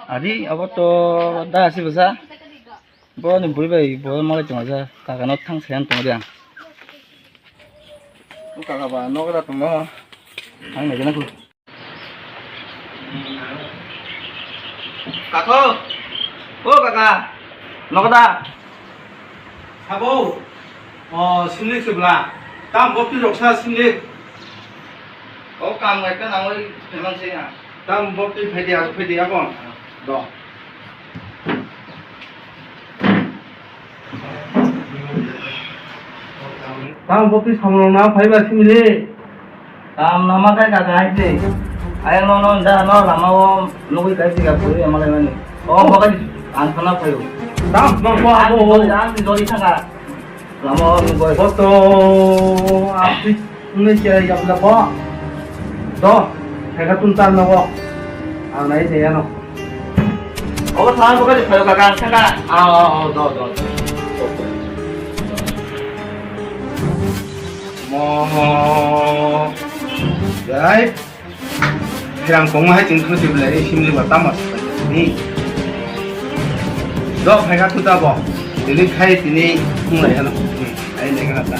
Adi, apa tuh dah sih besar? Bawa nih beli bawa malah cuma aja. Kakak not tang sekian tunggu dia. Kakak bawa nok dah tunggu. Ang lagi nak. Kakak, oh kakak, nok dah. 하고 심리 쓰구나. 다음 법도 역사 심리. Kamu kan aku memang sih ya. 다음 법도 패디하고 너. 다음 법도 사모나 파이바 심리. Kamu nama kan kakak aja. Ayah nono dah no lama om nunggu kasih kakak yang malah ini. Oh bakal antara apa yuk? 다음 너 Aku 뭐. jangan doli sangat. Lama om nunggu. 법도 앞뒤 눈에 잡다 봐. 너 해가 좀 딴다고. 아 나이 돼야 너. Oh salah bakal kalau kakak sangat. 너. 뭐, 야이, 그냥 공부할 땐 그것이 원래 심리가 담았어. 너 배가 크다고, 너네 카이 뛰니, 공부를 해놔. 아니, 내가 갔다.